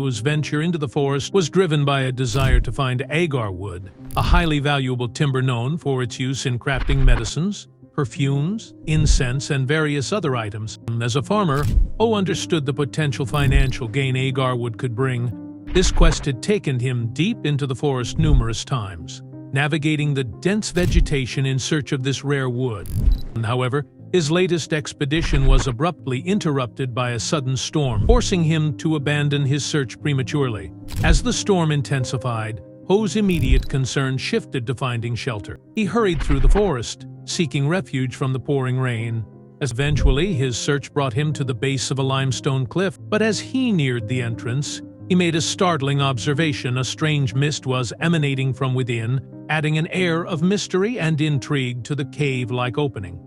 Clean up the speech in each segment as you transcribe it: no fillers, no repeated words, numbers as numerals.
Ho's venture into the forest was driven by a desire to find agar wood, a highly valuable timber known for its use in crafting medicines, perfumes, incense, and various other items. As a farmer, Ho understood the potential financial gain agar wood could bring. This quest had taken him deep into the forest numerous times, navigating the dense vegetation in search of this rare wood. However, his latest expedition was abruptly interrupted by a sudden storm, forcing him to abandon his search prematurely. As the storm intensified, Ho's immediate concern shifted to finding shelter. He hurried through the forest, seeking refuge from the pouring rain. Eventually, his search brought him to the base of a limestone cliff, but as he neared the entrance, he made a startling observation. A strange mist was emanating from within, adding an air of mystery and intrigue to the cave-like opening.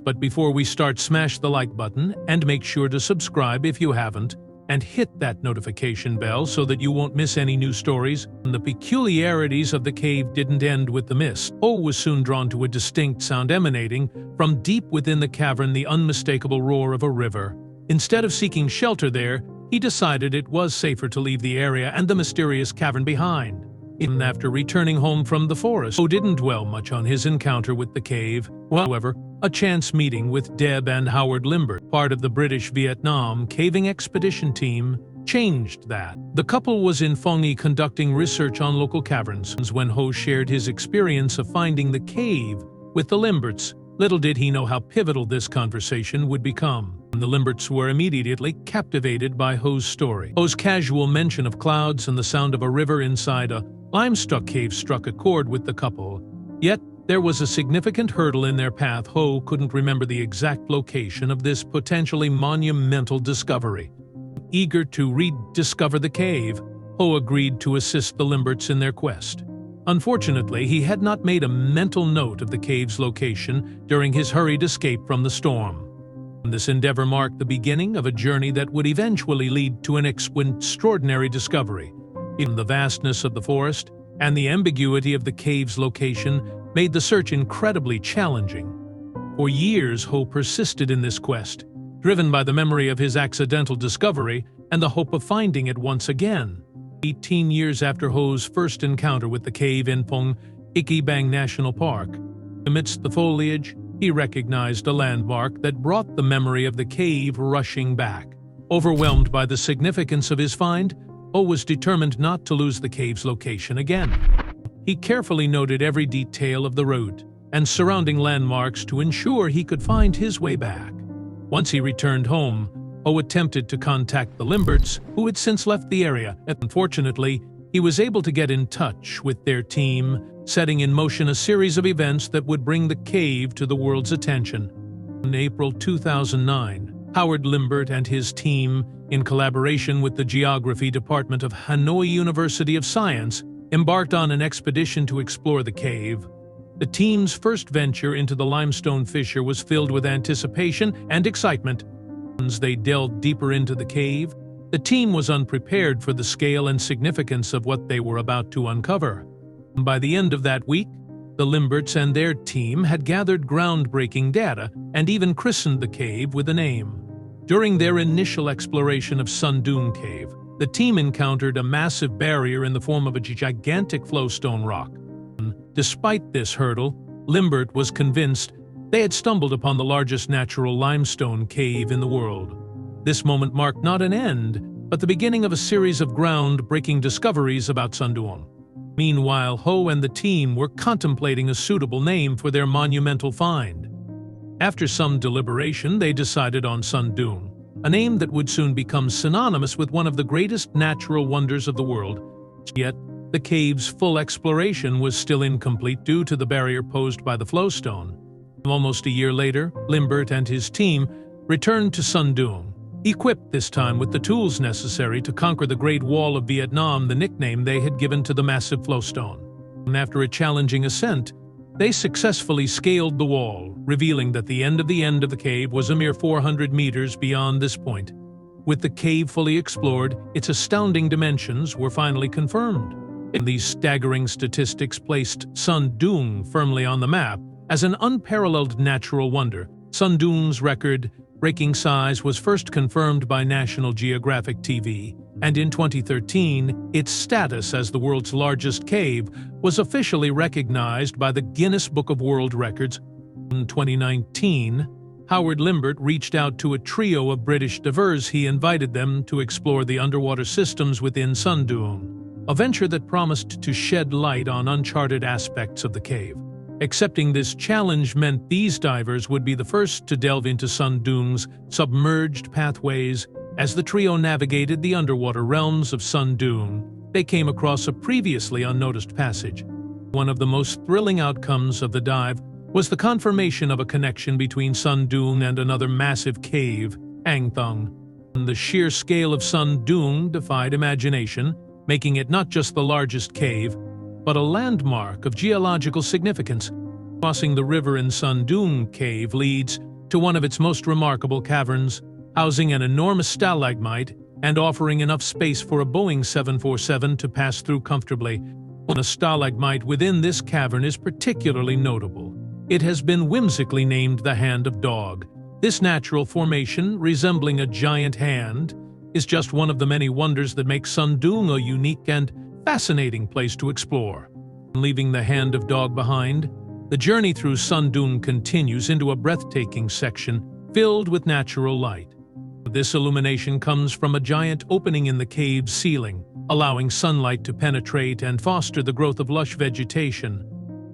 But before we start, smash the like button and make sure to subscribe if you haven't, and hit that notification bell so that you won't miss any new stories. The peculiarities of the cave didn't end with the mist. Ho was soon drawn to a distinct sound emanating from deep within the cavern, the unmistakable roar of a river. Instead of seeking shelter there, he decided it was safer to leave the area and the mysterious cavern behind. Even after returning home from the forest, Ho didn't dwell much on his encounter with the cave. However, a chance meeting with Deb and Howard Limbert, part of the British Vietnam caving expedition team, changed that. The couple was in Phong conducting research on local caverns when Ho shared his experience of finding the cave with the Limberts. Little did he know how pivotal this conversation would become. The Limberts were immediately captivated by Ho's story. Ho's casual mention of clouds and the sound of a river inside a limestone cave struck a chord with the couple. Yet, there was a significant hurdle in their path. Ho couldn't remember the exact location of this potentially monumental discovery. Eager to rediscover the cave, Ho agreed to assist the Limberts in their quest. Unfortunately, he had not made a mental note of the cave's location during his hurried escape from the storm. This endeavor marked the beginning of a journey that would eventually lead to an extraordinary discovery. Even the vastness of the forest and the ambiguity of the cave's location made the search incredibly challenging. For years, Ho persisted in this quest, driven by the memory of his accidental discovery and the hope of finding it once again. 18 years after Ho's first encounter with the cave in Phong Iki Bang National Park, amidst the foliage, he recognized a landmark that brought the memory of the cave rushing back. Overwhelmed by the significance of his find, Ho was determined not to lose the cave's location again. He carefully noted every detail of the route and surrounding landmarks to ensure he could find his way back. Once he returned home, Ho attempted to contact the Limberts, who had since left the area. Unfortunately, he was able to get in touch with their team, setting in motion a series of events that would bring the cave to the world's attention. In April 2009, Howard Limbert and his team, in collaboration with the Geography Department of Hanoi University of Science, embarked on an expedition to explore the cave. The team's first venture into the limestone fissure was filled with anticipation and excitement. As they delved deeper into the cave, the team was unprepared for the scale and significance of what they were about to uncover. By the end of that week, the Limberts and their team had gathered groundbreaking data and even christened the cave with a name. During their initial exploration of Son Doong Cave, the team encountered a massive barrier in the form of a gigantic flowstone rock. Despite this hurdle, Limbert was convinced they had stumbled upon the largest natural limestone cave in the world. This moment marked not an end, but the beginning of a series of groundbreaking discoveries about Son Doong. Meanwhile, Ho and the team were contemplating a suitable name for their monumental find. After some deliberation, they decided on Son Doong, a name that would soon become synonymous with one of the greatest natural wonders of the world. Yet, the cave's full exploration was still incomplete due to the barrier posed by the flowstone. Almost a year later, Limbert and his team returned to Son Doong, equipped this time with the tools necessary to conquer the Great Wall of Vietnam, the nickname they had given to the massive flowstone. And after a challenging ascent, they successfully scaled the wall, revealing that the end of the cave was a mere 400 meters beyond this point. With the cave fully explored, its astounding dimensions were finally confirmed. These staggering statistics placed Son Doong firmly on the map as an unparalleled natural wonder. Son Doong's record-breaking size was first confirmed by National Geographic TV, and in 2013, its status as the world's largest cave was officially recognized by the Guinness Book of World Records. In 2019, Howard Limbert reached out to a trio of British divers. He invited them to explore the underwater systems within Son Doong, a venture that promised to shed light on uncharted aspects of the cave. Accepting this challenge meant these divers would be the first to delve into Son Doong's submerged pathways. As the trio navigated the underwater realms of Son Doong, they came across a previously unnoticed passage. One of the most thrilling outcomes of the dive was the confirmation of a connection between Son Doong and another massive cave, Angthong. The sheer scale of Son Doong defied imagination, making it not just the largest cave, but a landmark of geological significance. Crossing the river in Son Doong Cave leads to one of its most remarkable caverns, housing an enormous stalagmite and offering enough space for a Boeing 747 to pass through comfortably. A stalagmite within this cavern is particularly notable. It has been whimsically named the Hand of Dog. This natural formation, resembling a giant hand, is just one of the many wonders that make Son Doong a unique and fascinating place to explore. Leaving the Hand of Dog behind, the journey through Son Doong continues into a breathtaking section filled with natural light. This illumination comes from a giant opening in the cave's ceiling, allowing sunlight to penetrate and foster the growth of lush vegetation.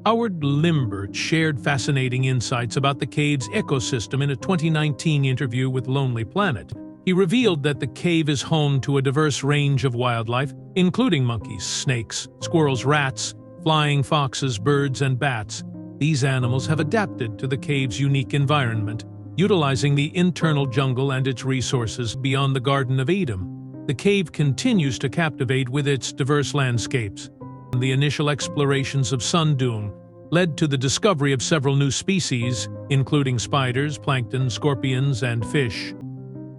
Howard Limbert shared fascinating insights about the cave's ecosystem in a 2019 interview with Lonely Planet. He revealed that the cave is home to a diverse range of wildlife, including monkeys, snakes, squirrels, rats, flying foxes, birds, and bats. These animals have adapted to the cave's unique environment, utilizing the internal jungle and its resources beyond the Garden of Eden. The cave continues to captivate with its diverse landscapes. The initial explorations of Son Doong led to the discovery of several new species, including spiders, plankton, scorpions, and fish.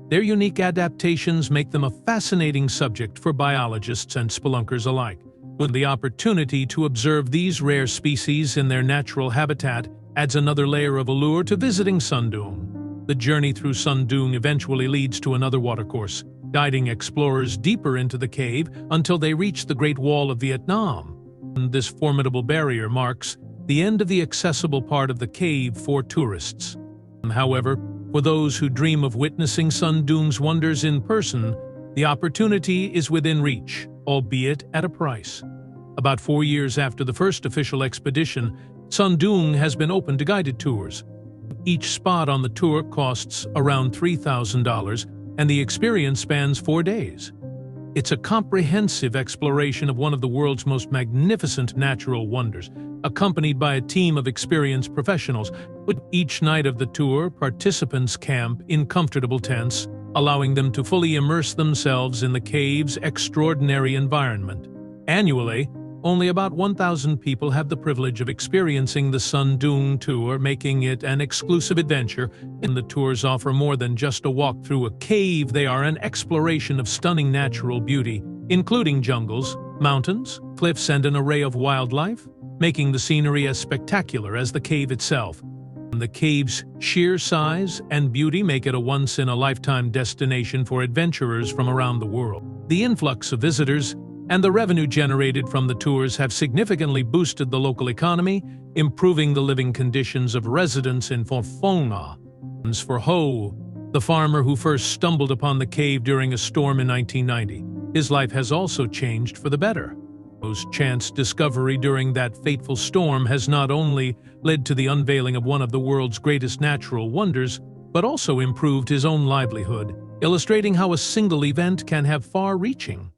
Their unique adaptations make them a fascinating subject for biologists and spelunkers alike. The opportunity to observe these rare species in their natural habitat adds another layer of allure to visiting Son Doong. The journey through Son Doong eventually leads to another watercourse, guiding explorers deeper into the cave until they reach the Great Wall of Vietnam. This formidable barrier marks the end of the accessible part of the cave for tourists. However, for those who dream of witnessing Son Doong's wonders in person, the opportunity is within reach, albeit at a price. About 4 years after the first official expedition, Son Doong has been open to guided tours. Each spot on the tour costs around $3,000, and the experience spans 4 days. It's a comprehensive exploration of one of the world's most magnificent natural wonders, accompanied by a team of experienced professionals. With each night of the tour, participants camp in comfortable tents, allowing them to fully immerse themselves in the cave's extraordinary environment. Annually, only about 1,000 people have the privilege of experiencing the Son Doong tour, making it an exclusive adventure. And the tours offer more than just a walk through a cave. They are an exploration of stunning natural beauty, including jungles, mountains, cliffs, and an array of wildlife, making the scenery as spectacular as the cave itself. The cave's sheer size and beauty make it a once-in-a-lifetime destination for adventurers from around the world. The influx of visitors and the revenue generated from the tours have significantly boosted the local economy, improving the living conditions of residents in Forfonga. For Ho, the farmer who first stumbled upon the cave during a storm in 1990, his life has also changed for the better. Ho's chance discovery during that fateful storm has not only led to the unveiling of one of the world's greatest natural wonders, but also improved his own livelihood, illustrating how a single event can have far-reaching